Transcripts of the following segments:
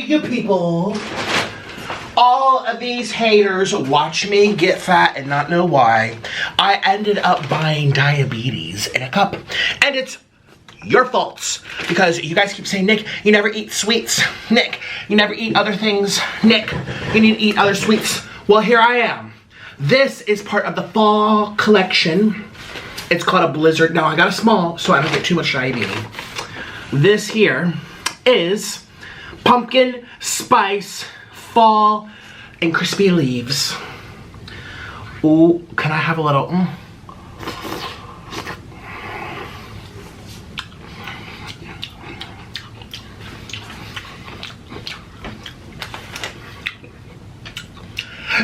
you people. All of these haters watch me get fat and not know why. I ended up buying diabetes in a cup. And it's your faults. Because you guys keep saying, Nick, you never eat sweets. Nick, you never eat other things. Nick, you need to eat other sweets. Well, here I am. This is part of the fall collection. It's called a Blizzard. Now, I got a small, so I don't get too much diabetes. This here is pumpkin spice fall and crispy leaves. Ooh, can I have a little?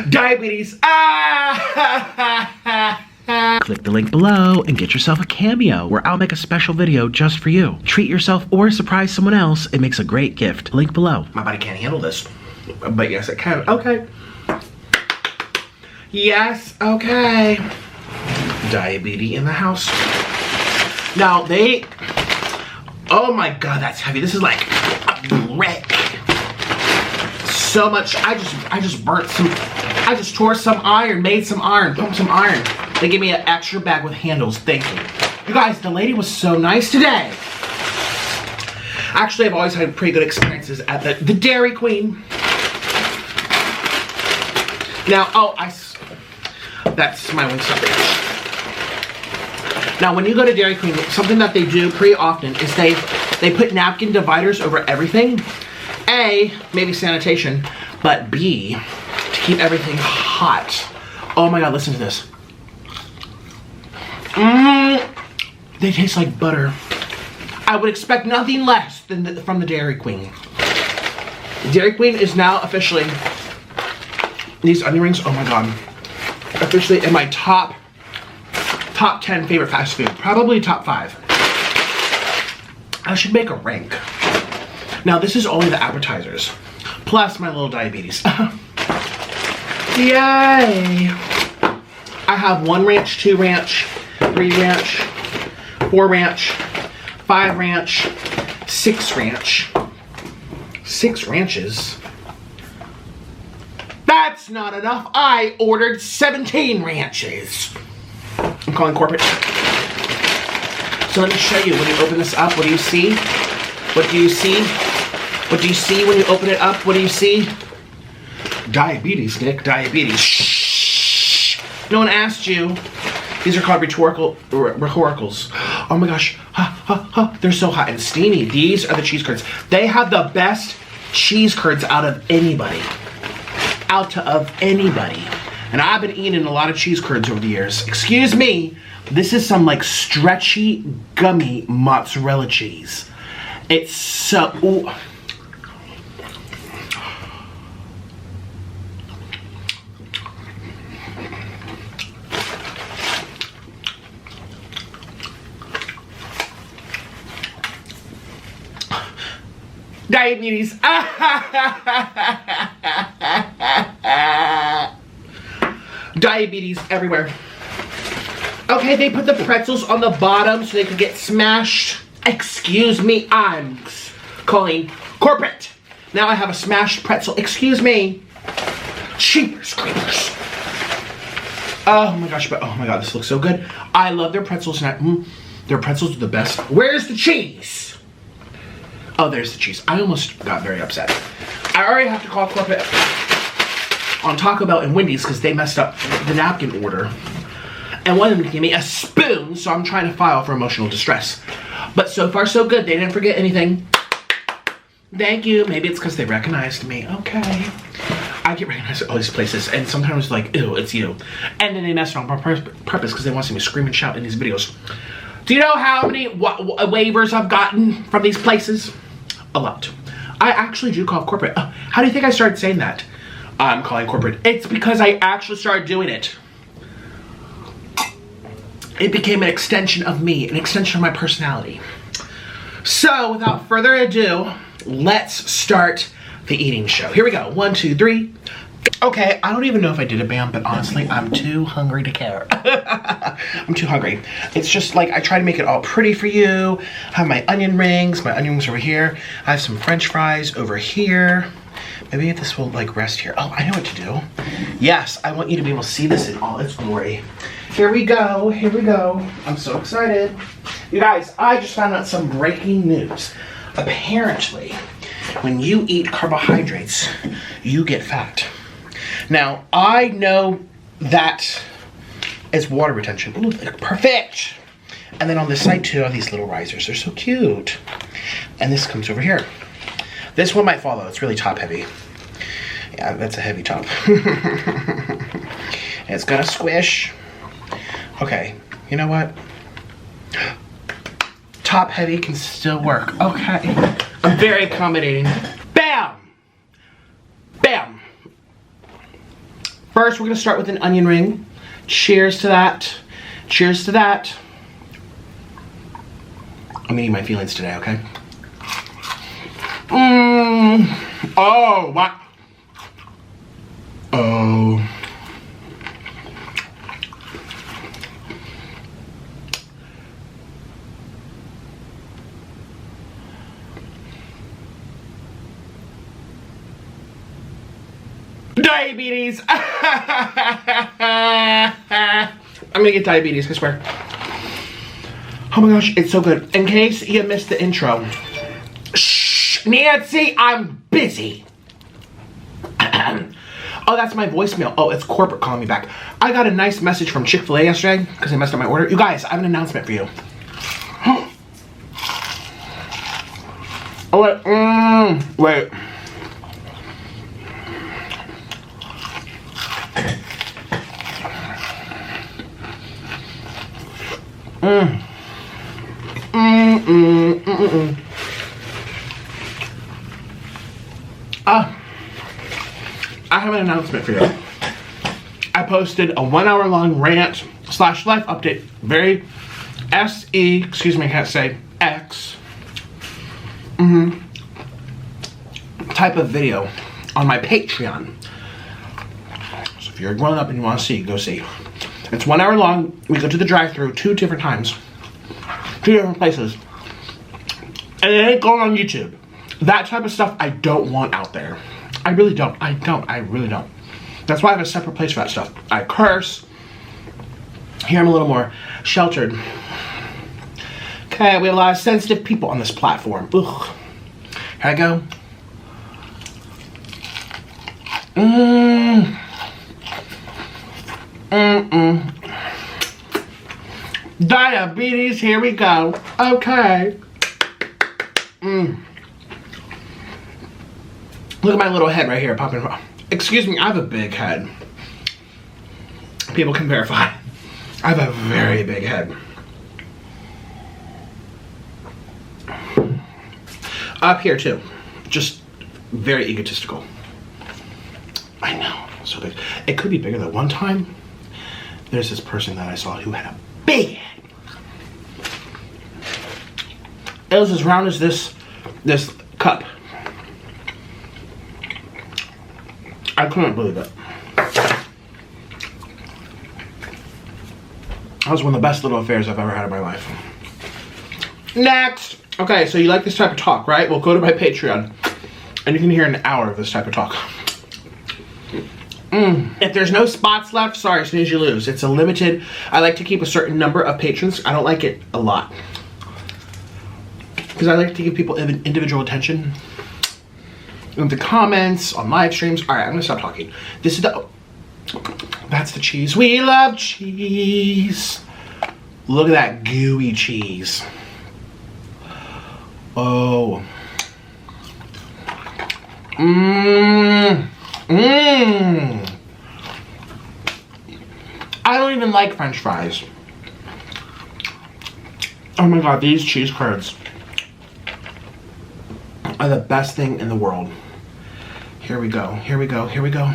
Diabetes. Click the link below and get yourself a cameo where I'll make a special video just for you. Treat yourself or surprise someone else. It makes a great gift. Link below. My body can't handle this, but yes, it can. Okay. Yes, okay. Diabetes in the house. Now they, oh my God, that's heavy. This is like a brick. So much, I just burnt some, I just tore some iron, made some iron, pumped some iron. They gave me an extra bag with handles, thank you. You guys, the lady was so nice today. Actually, I've always had pretty good experiences at the Dairy Queen. Now, oh, that's my Wingstop page. Now, when you go to Dairy Queen, something that they do pretty often is they put napkin dividers over everything. A, maybe sanitation, but B, to keep everything hot. Oh my God, listen to this. They taste like butter. I would expect nothing less than from the Dairy Queen. The Dairy Queen is now officially, these onion rings, oh my God, officially in my top 10 favorite fast food, probably top 5. I should make a rank. Now this is only the appetizers, plus my little diabetes. Yay! I have 1 ranch, 2 ranch, 3 ranch, 4 ranch, 5 ranch, 6 ranch. 6 ranches? That's not enough. I ordered 17 ranches. I'm calling corporate. So let me show you. When you open this up, what do you see? What do you see? What do you see when you open it up? What do you see? Diabetes, Nick. Diabetes. Shh. No one asked you. These are called rhetoricals. Oh my gosh. They're so hot and steamy. These are the cheese curds. They have the best cheese curds out of anybody. And I've been eating a lot of cheese curds over the years. Excuse me. This is some like stretchy, gummy mozzarella cheese. It's so, ooh. Diabetes. Diabetes everywhere. Okay, they put the pretzels on the bottom so they could get smashed. Excuse me, I'm calling corporate. Now I have a smashed pretzel. Excuse me. Cheapers creepers. Oh my gosh, but oh my God, this looks so good. I love their pretzels. Their pretzels are the best. Where's the cheese? Oh, there's the cheese. I almost got very upset. I already have to call corporate on Taco Bell and Wendy's because they messed up the napkin order. And one of them gave me a spoon, so I'm trying to file for emotional distress. But so far, so good. They didn't forget anything. Thank you. Maybe it's because they recognized me. Okay. I get recognized at all these places, and sometimes like, ew, it's you. And then they mess around on purpose because they want to see me scream and shout in these videos. Do you know how many waivers I've gotten from these places? A lot. I actually do call corporate. How do you think I started saying that? I'm calling corporate. It's because I actually started doing it. It became an extension of me, an extension of my personality. So, without further ado, let's start the eating show. Here we go. 1, 2, 3. Okay, I don't even know if I did a bam, but honestly, I'm too hungry to care. I'm too hungry. It's just like, I try to make it all pretty for you. I have my onion rings over here. I have some French fries over here. Maybe this will like rest here. Oh, I know what to do. Yes, I want you to be able to see this in all its glory. Here we go, here we go. I'm so excited. You guys, I just found out some breaking news. Apparently, when you eat carbohydrates, you get fat. Now, I know that is water retention. Ooh, perfect. And then on this side too are these little risers. They're so cute. And this comes over here. This one might follow. It's really top heavy. Yeah, that's a heavy top. It's gonna squish. Okay, you know what? Top heavy can still work. Okay. I'm very accommodating. Bam! Bam! First, we're gonna start with an onion ring. Cheers to that. Cheers to that. I'm eating my feelings today, okay? Oh, what? Oh. Diabetes. I'm gonna get diabetes, I swear. Oh my gosh, it's so good. In case you missed the intro. Shh, Nancy, I'm busy. Oh, that's my voicemail. Oh, it's corporate calling me back. I got a nice message from Chick-fil-A yesterday because I messed up my order. You guys, I have an announcement for you. Oh, wait. Wait. I have an announcement for you. I posted a 1 hour long rant / life update. Very S-E, excuse me, I can't say X. Type of video on my Patreon. So if you're a grown up and you want to see, go see. It's 1 hour long. We go to the drive-thru 2 different times. 2 different places. And it ain't going on YouTube. That type of stuff I don't want out there. I really don't. I really don't. That's why I have a separate place for that stuff. I curse. Here I'm a little more sheltered. Okay, we have a lot of sensitive people on this platform. Ugh. Here I go. Diabetes, here we go. Okay. Look at my little head right here popping. Excuse me, I have a big head. People can verify. I have a very big head. Up here too. Just very egotistical. I know, so big. It could be bigger though. One time, there's this person that I saw who had a big head. It was as round as this cup. I couldn't believe it. That was one of the best little affairs I've ever had in my life. Next! Okay, so you like this type of talk, right? Well, go to my Patreon, and you can hear an hour of this type of talk. If there's no spots left, sorry, as soon as you lose. It's a limited, I like to keep a certain number of patrons. I don't like it a lot. Because I like to give people individual attention. In the comments, on live streams. Alright, I'm gonna stop talking. This is the, that's the cheese. We love cheese. Look at that gooey cheese. Oh. I don't even like French fries. Oh my god, these cheese curds are the best thing in the world. Here we go, here we go, here we go.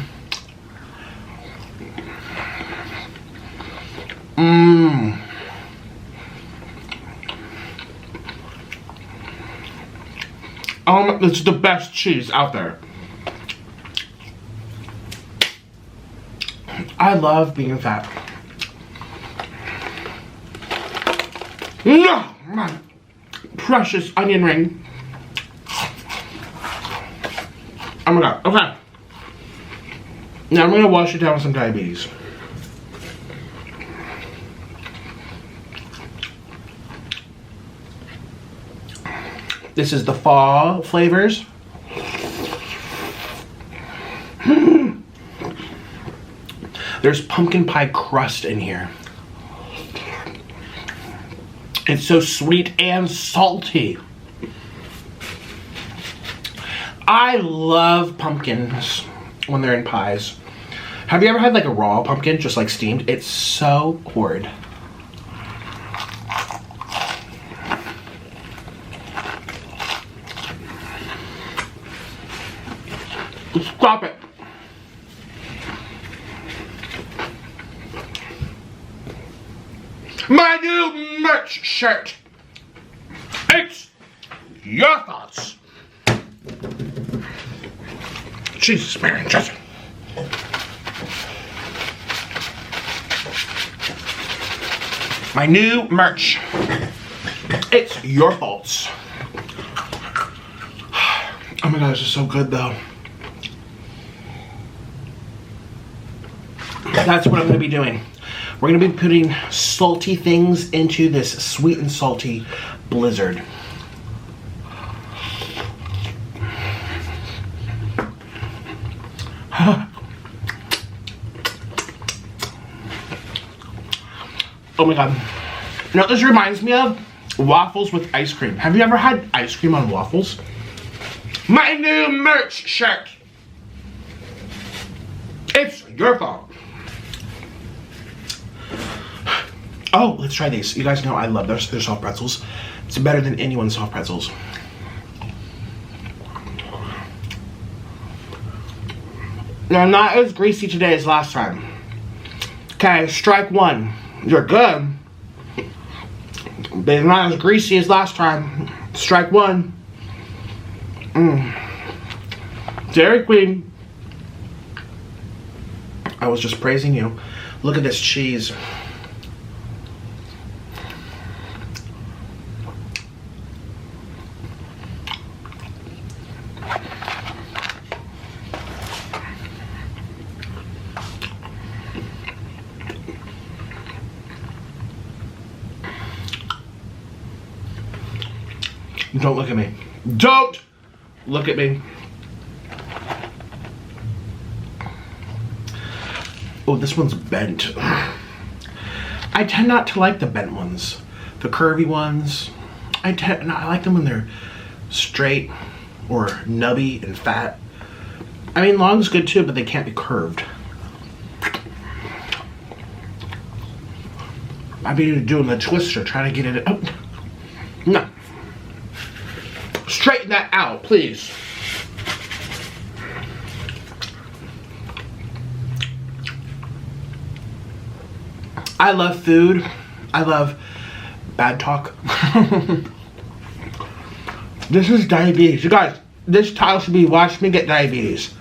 It's the best cheese out there. I love being fat. No, my precious onion ring. Oh my god, okay. Now I'm gonna wash it down with some diabetes. This is the fall flavors. There's pumpkin pie crust in here. It's so sweet and salty. I love pumpkins when they're in pies. Have you ever had like a raw pumpkin, just like steamed? It's so horrid. Stop it. My new merch shirt. It's your thoughts. Jesus, Mary, Justin. My new merch. It's your faults. Oh my god, this is so good though. That's what I'm gonna be doing. We're gonna be putting salty things into this sweet and salty blizzard. Oh my god. You know what this reminds me of? Waffles with ice cream. Have you ever had ice cream on waffles? My new merch shirt. It's your fault. Oh, let's try these. You guys know I love their soft pretzels. It's better than anyone's soft pretzels. They're not as greasy today as last time. Okay, strike one. You're good. They're not as greasy as last time. Strike one. Dairy Queen. I was just praising you. Look at this cheese. Don't look at me. Don't look at me. Oh, this one's bent. I tend not to like the bent ones. The curvy ones. I like them when they're straight or nubby and fat. I mean, long's good too, but they can't be curved. I'd be doing the twister, trying to get it. Oh, no. Straighten that out, please. I love food. I love bad talk. This is diabetes. You guys, this tile should be watch me get diabetes.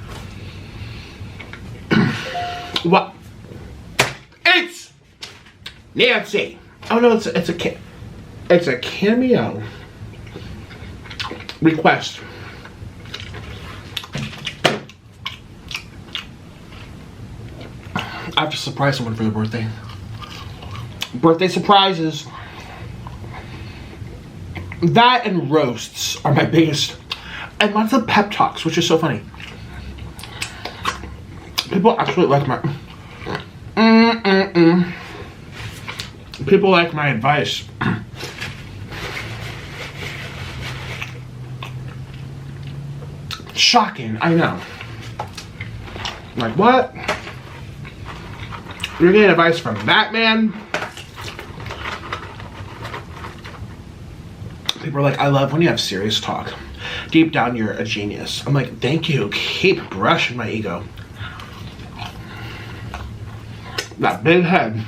What? It's Nancy. Oh no, it's a cameo request. I have to surprise someone for their birthday. Birthday surprises. That and roasts are my biggest. And lots of pep talks, which is so funny. People actually like my people like my advice. Shocking, I know. Like, what? You're getting advice from Batman? People are like, I love when you have serious talk. Deep down, you're a genius. I'm like, thank you. Keep brushing my ego. That big head.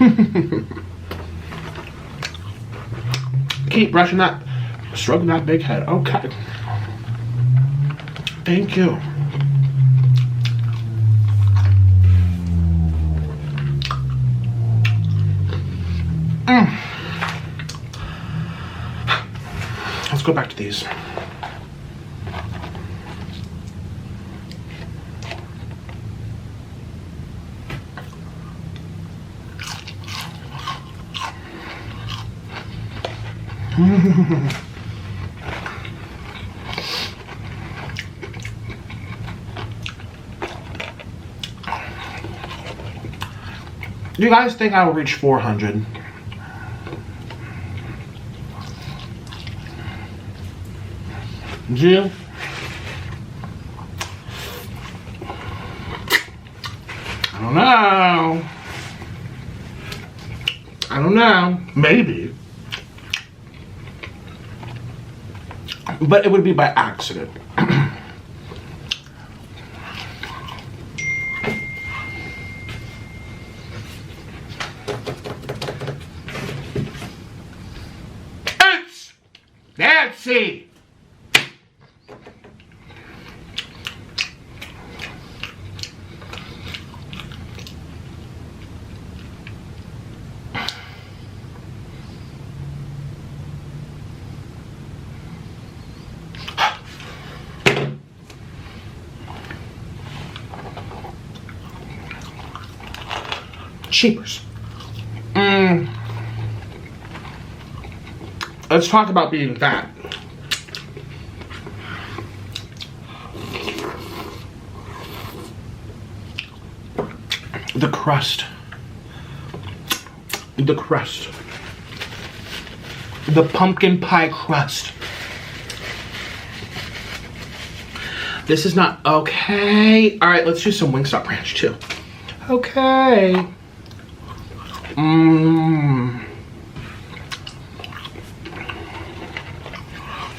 Keep brushing that, stroking that big head. Okay. Thank you. go back to these. Do you guys think I will reach 400? Do you? I don't know. I don't know. Maybe. But it would be by accident. It's Nancy! Cheapers. Let's talk about being fat. The crust. The crust. The pumpkin pie crust. This is not okay. All right, let's do some Wingstop ranch too. Okay.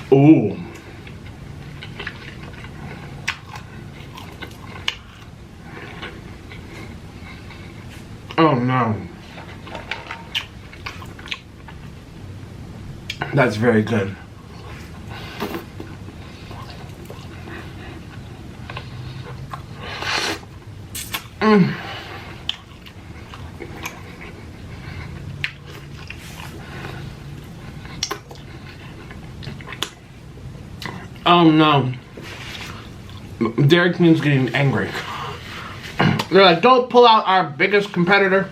Ooh. Oh no. That's very good. Oh no. Dairy Queen's getting angry. They're like, don't pull out our biggest competitor.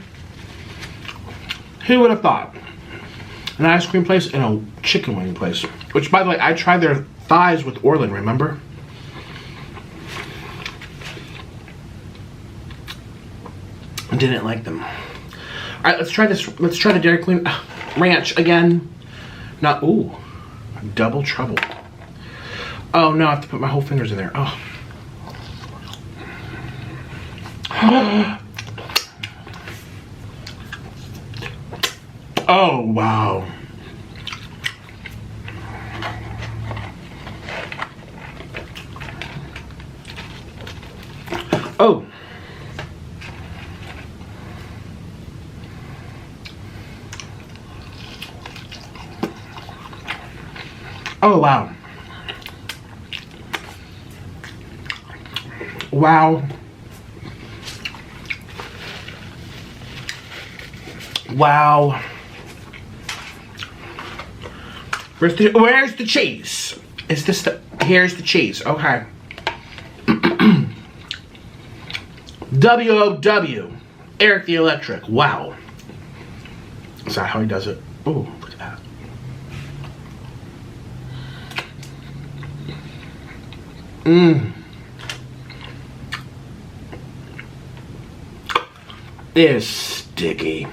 Who would have thought? An ice cream place and a chicken wing place. Which, by the way, I tried their thighs with Orland, remember? I didn't like them. Alright, let's try this. Let's try the Dairy Queen ranch again. Not, ooh. Double trouble. Oh no, I have to put my whole fingers in there. Oh. Oh, wow. Oh. Oh, wow. Wow. Wow. Where's the cheese? Is this the, here's the cheese, okay. W-O-W, Eric the Electric, wow. Is that how he does it? Oh, look at that. It is sticky.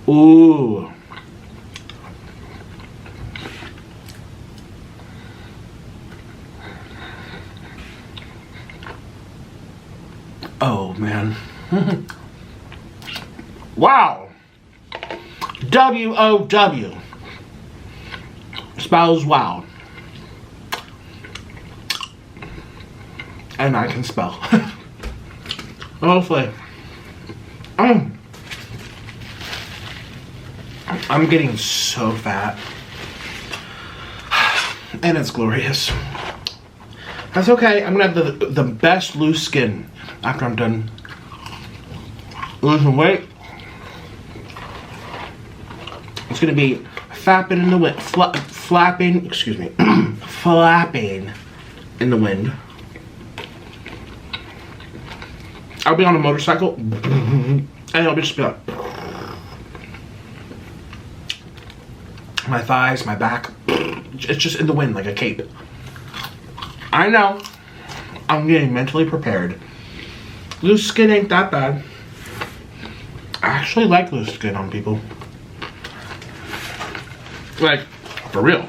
Ooh. Oh, man. Wow. W-O-W. Spells wow. And I can spell. Hopefully. I'm getting so fat. And it's glorious. That's okay. I'm gonna have the best loose skin after I'm done losing weight. It's gonna be flapping in the wind, flapping, excuse me, flapping in the wind. I'll be on a motorcycle, and it'll just be like, my thighs, my back, it's just in the wind like a cape. I know, I'm getting mentally prepared. Loose skin ain't that bad. I actually like loose skin on people. Like, for real.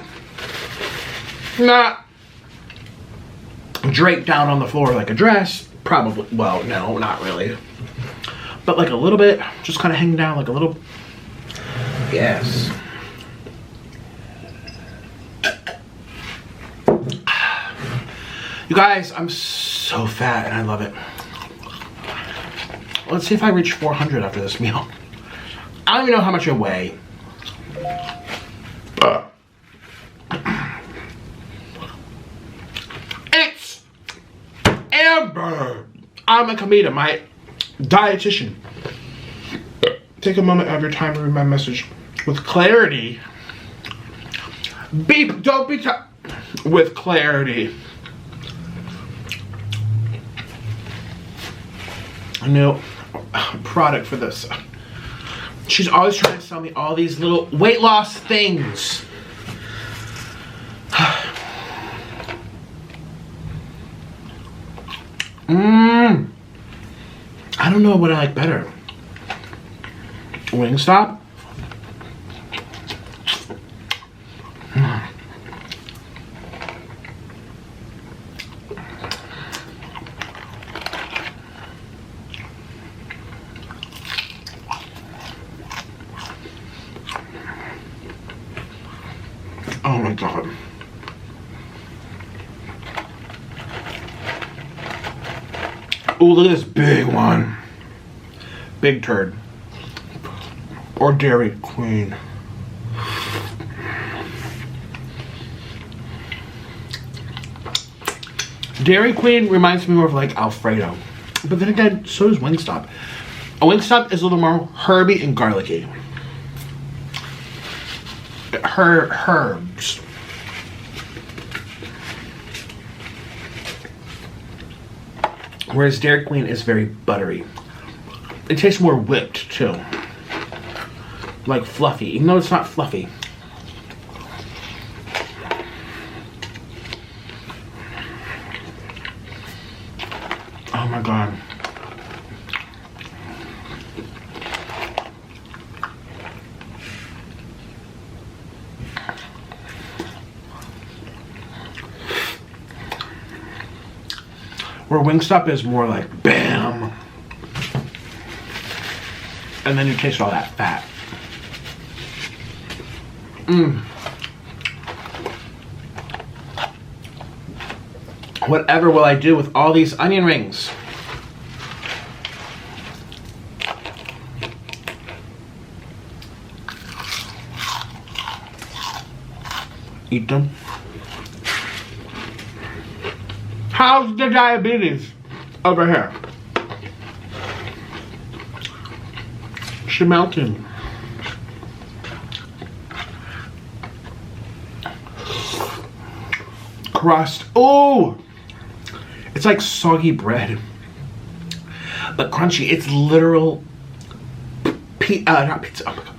Not draped down on the floor like a dress. Probably, well, no, not really. But like a little bit, just kind of hanging down like a little. Yes. You guys, I'm so fat and I love it. Let's see if I reach 400 after this meal. I don't even know how much I weigh. It's Amber. I'm a comedian, my dietitian. Take a moment of your time to read my message with clarity. Don't be with clarity. A new product for this. She's always trying to sell me all these little weight loss things. I don't know what I like better. Wingstop? Oh my God. Oh, look at this big one. Big turd. Or Dairy Queen. Dairy Queen reminds me more of like Alfredo. But then again, so does Wingstop. A Wingstop is a little more herby and garlicky. Herbs. Whereas Dairy Queen is very buttery. It tastes more whipped too. Like fluffy, even though it's not fluffy. Oh my God. Where Wingstop is more like bam. And then you taste all that fat. Whatever will I do with all these onion rings? Eat them. How's the diabetes over here? She melted. Crust. Oh, it's like soggy bread, but crunchy. It's literal not pizza. Oh my God.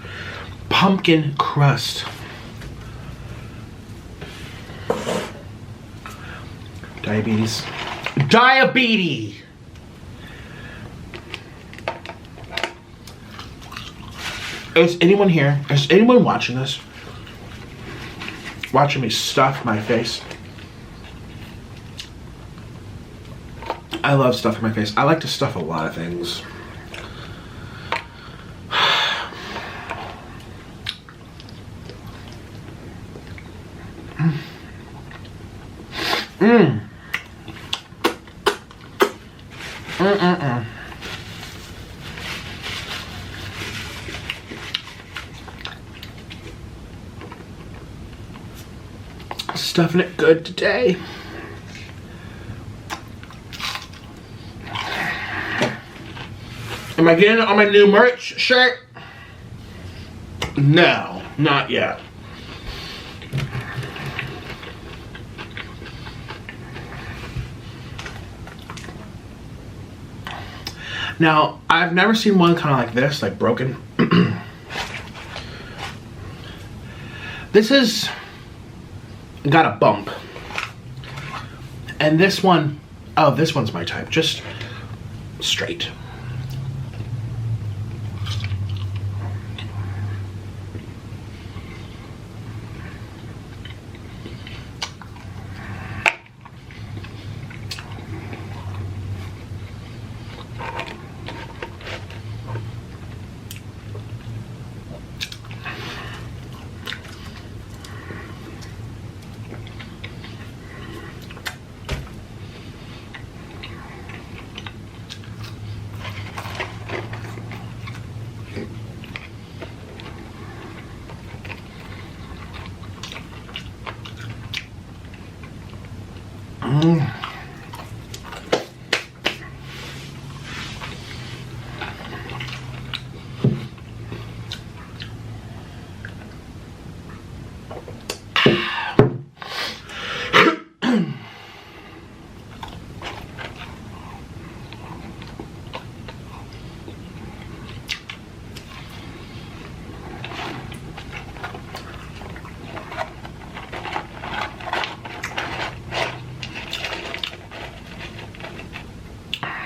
Pumpkin crust. Diabetes. Diabetes. Is anyone here? Is anyone watching this? Watching me stuff my face? I love stuffing my face. I like to stuff a lot of things. Stuffing it good today. Am I getting it on my new merch shirt? No. Not yet. Now, I've never seen one kind of like this, like broken. This is got a bump. And this one, oh, this one's my type, just straight.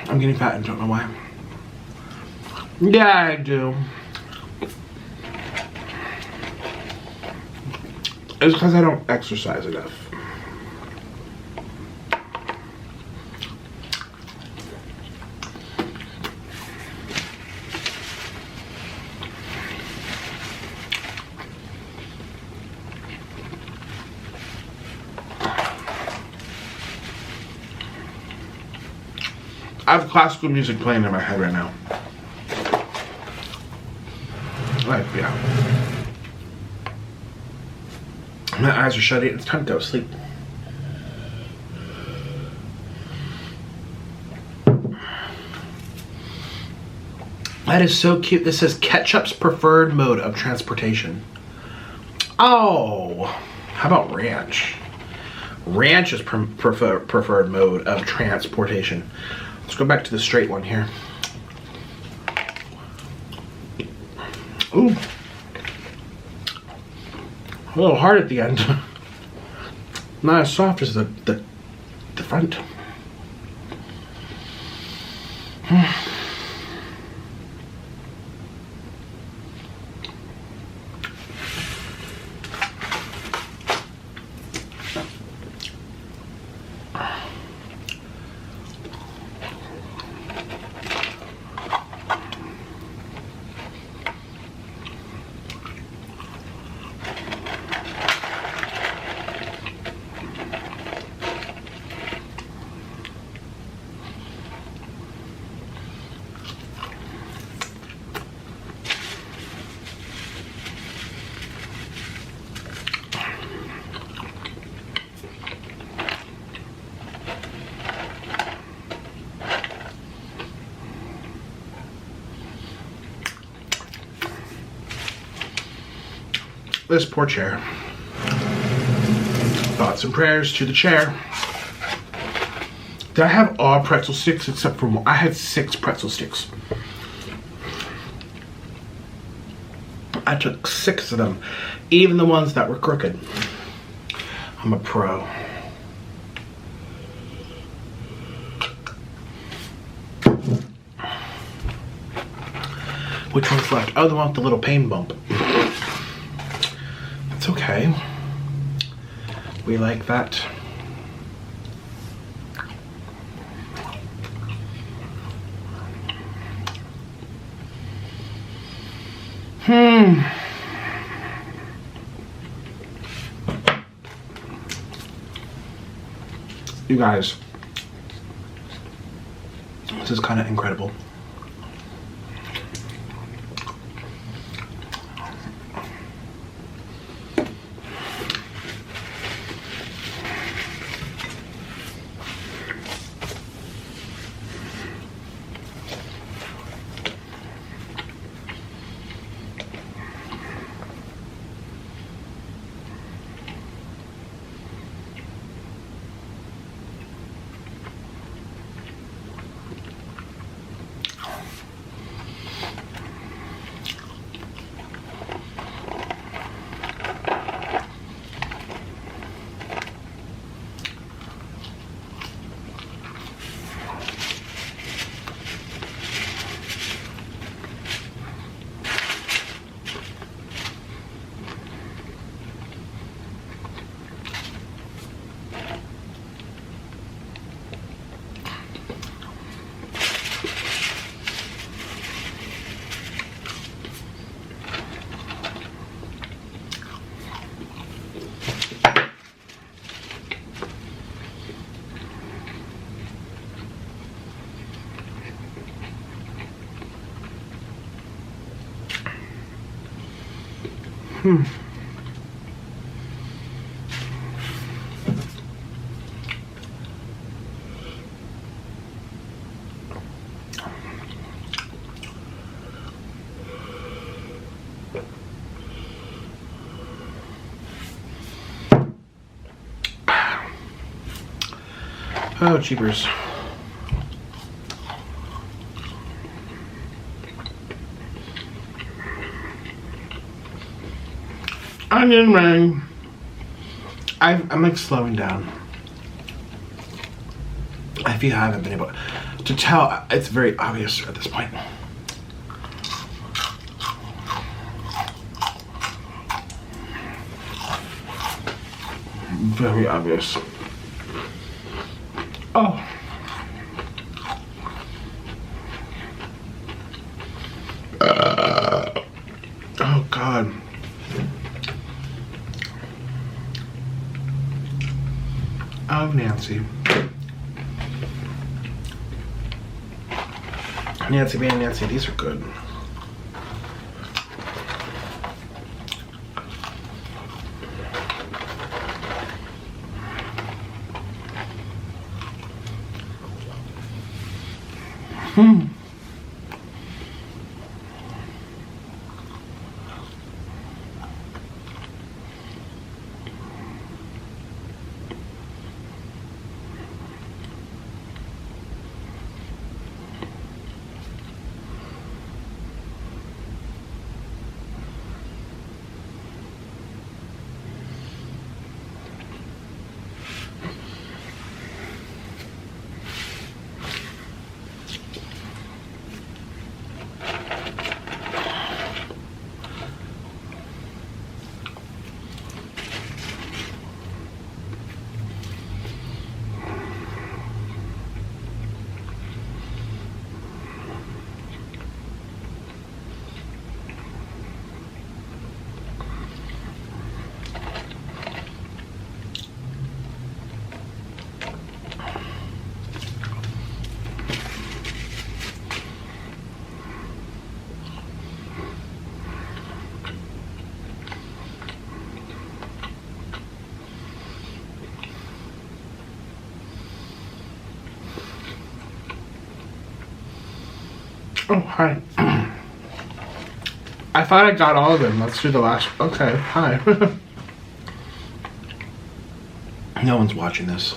I'm getting fat and don't know why. Yeah, I do. It's because I don't exercise enough. I have classical music playing in my head right now. Like, yeah. My eyes are shut. It's time to go to sleep. That is so cute. This says ketchup's preferred mode of transportation. Oh, how about ranch? Ranch is preferred mode of transportation. Let's go back to the straight one here. Ooh. A little hard at the end. Not as soft as the front. This poor chair. Thoughts and prayers to the chair. Did I have all pretzel sticks except for one? I had 6 pretzel sticks. I took 6 of them, even the ones that were crooked. I'm a pro. Which one's left? Oh, the one with the little pain bump. It's okay. We like that. You guys, this is kind of incredible. Oh, cheapers. Onion ring. I'm like slowing down. If you haven't been able to tell, it's very obvious at this point. Very obvious. Oh. Oh God. Oh, Nancy. Nancy, man, Nancy, these are good. Oh, hi. I thought I got all of them. Let's do the last. Okay, hi. No one's watching this.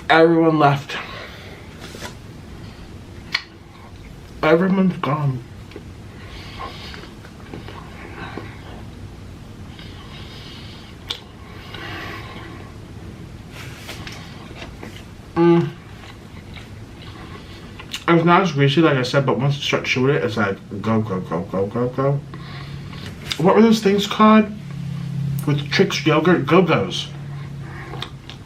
Everyone left. Everyone's gone. It's not as greasy like I said, but once you start chewing it, it's like go, go, go, go, go, go. What were those things called? With Trix yogurt? Go-Go's.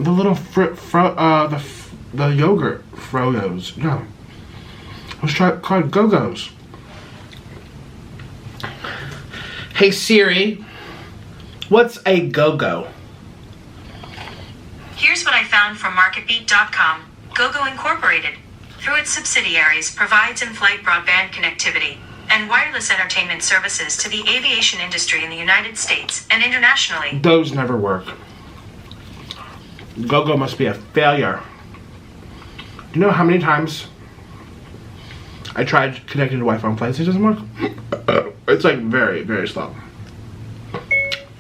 The little the yogurt Froyos. No. It was called Go-Go's. Hey Siri, what's a Go-Go? Here's what I found from MarketBeat.com. Go-Go Incorporated, through its subsidiaries, provides in-flight broadband connectivity and wireless entertainment services to the aviation industry in the United States and internationally. Those never work. Go-Go must be a failure. Do you know how many times I tried connecting to Wi-Fi on flights? It doesn't work. It's like very, very slow.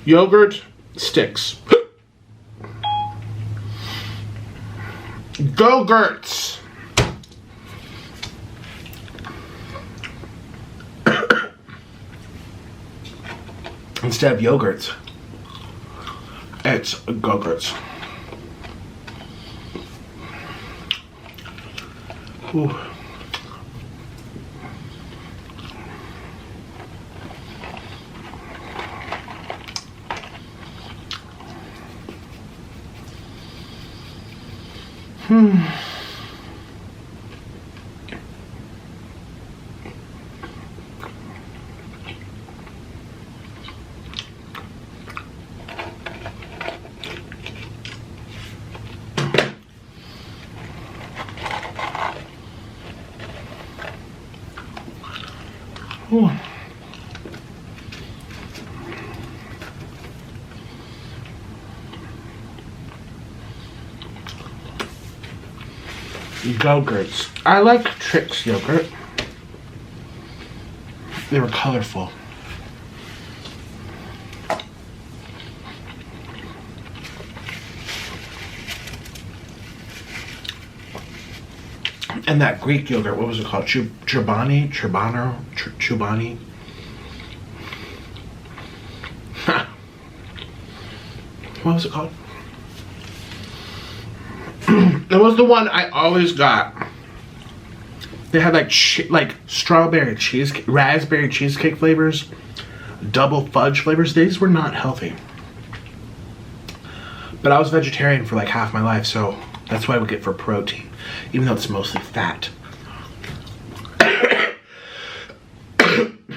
Yogurt sticks. Go-Gurts. Instead of yogurts, it's Go-Gurts. Ooh. Ooh. Go-Gurts. I like Trix yogurt. They were colorful. And that Greek yogurt, what was it called? Chobani? Chobani? What was it called? It was the one I always got. They had like strawberry cheesecake, raspberry cheesecake flavors, double fudge flavors. These were not healthy. But I was vegetarian for like half my life, so that's what I would get for protein, even though it's mostly fat.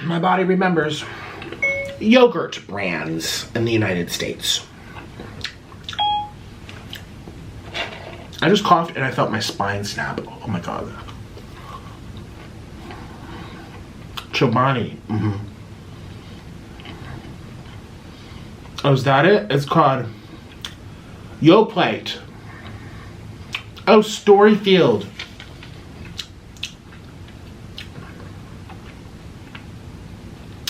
My body remembers yogurt brands in the United States. I just coughed and I felt my spine snap. Oh my god. Chobani. Oh, is that it? It's called Yoplait. Oh, Storyfield.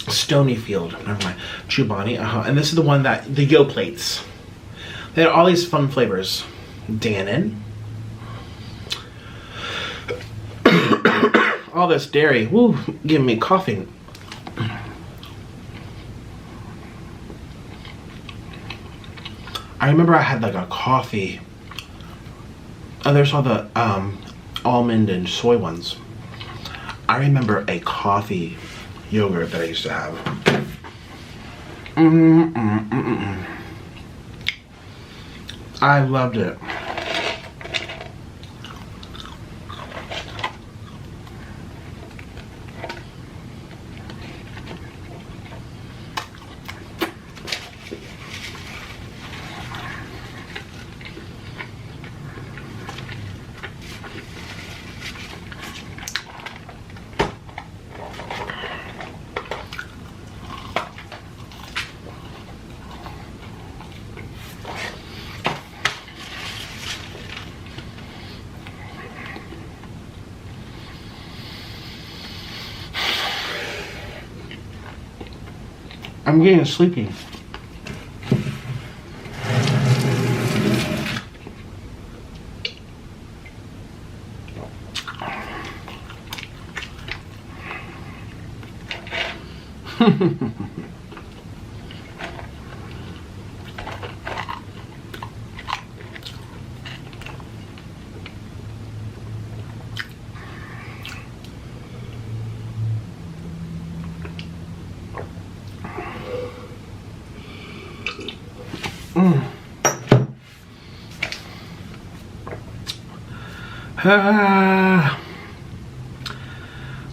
Stonyfield. Never mind. Chobani. And this is the one that the Yoplates. They had all these fun flavors. Dannon. All this dairy. Woo, giving me coughing. I remember I had like a coffee. Oh, there's all the almond and soy ones. I remember a coffee yogurt that I used to have. I loved it. I'm getting sleepy.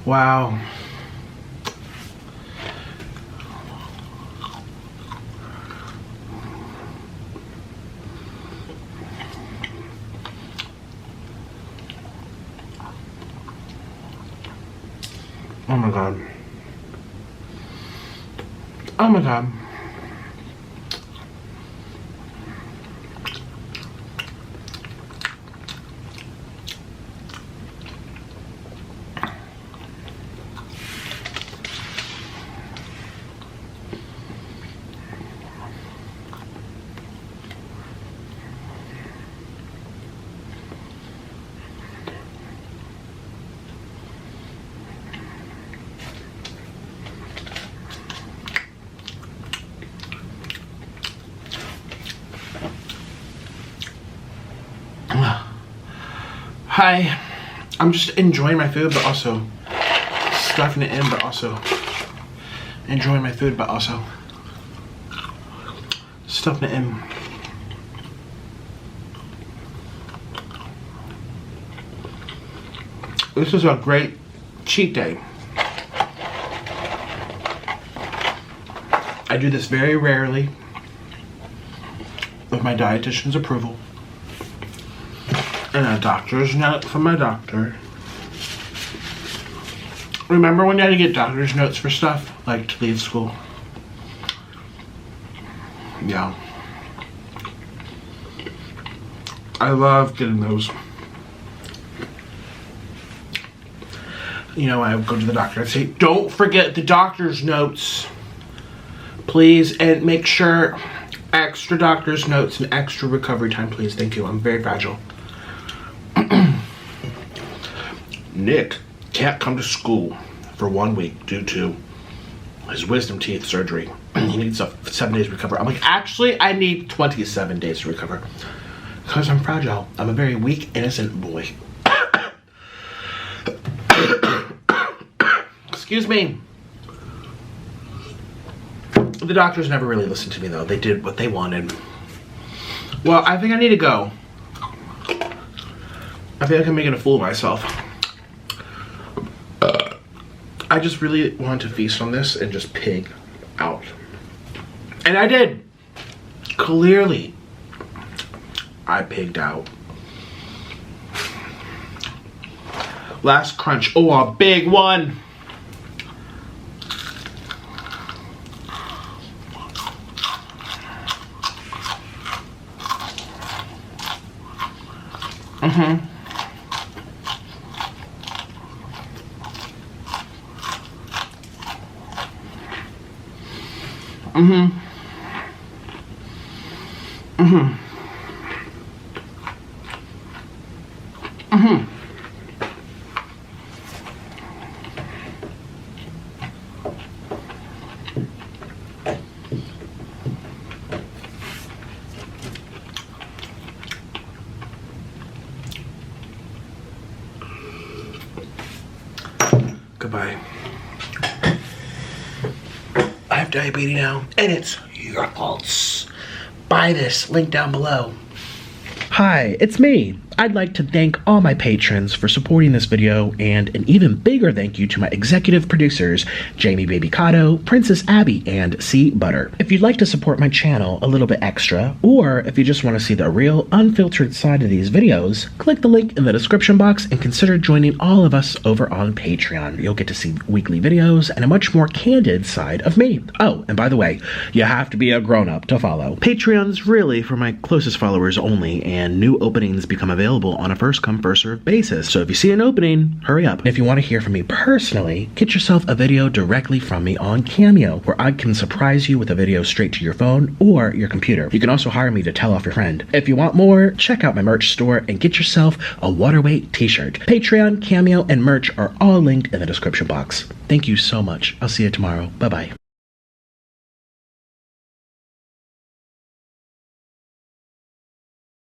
Wow. Oh my god. Oh my god. Hi, I'm just enjoying my food, but also stuffing it in, but also enjoying my food, but also stuffing it in. This is a great cheat day. I do this very rarely with my dietitian's approval. And a doctor's note from my doctor. Remember when you had to get doctor's notes for stuff? Like to leave school? Yeah. I love getting those. you know, I would go to the doctor. I'd say, don't forget the doctor's notes, please, and make sure extra doctor's notes and extra recovery time, please. Thank you. I'm very fragile. Nick can't come to school for 1 week due to his wisdom teeth surgery. He needs 7 days to recover. I'm like, actually, I need 27 days to recover because I'm fragile. I'm a very weak, innocent boy. Excuse me. The doctors never really listened to me, though. They did what they wanted. Well, I think I need to go. I feel like I'm making a fool of myself. I just really wanted to feast on this and just pig out. And I did. Clearly, I pigged out. Last crunch. Oh, a big one. Mm-hmm. Mm-hmm. Mm-hmm. Mm-hmm. Goodbye. I have diabetes now, and it's your fault. Buy this, link down below. Hi, it's me. I'd like to thank all my patrons for supporting this video, and an even bigger thank you to my executive producers, Jamie Babycado, Princess Abbie, and C Butter. If you'd like to support my channel a little bit extra, or if you just want to see the real, unfiltered side of these videos, click the link in the description box and consider joining all of us over on Patreon. You'll get to see weekly videos and a much more candid side of me. Oh, and by the way, you have to be a grown-up to follow. Patreon's really for my closest followers only, and new openings become available on a first-come, first-served basis. So if you see an opening, hurry up. And if you want to hear from me personally, get yourself a video directly from me on Cameo, where I can surprise you with a video straight to your phone or your computer. You can also hire me to tell off your friend. If you want more, check out my merch store and get yourself a Waterweight t-shirt. Patreon, Cameo, and merch are all linked in the description box. Thank you so much. I'll see you tomorrow. Bye-bye.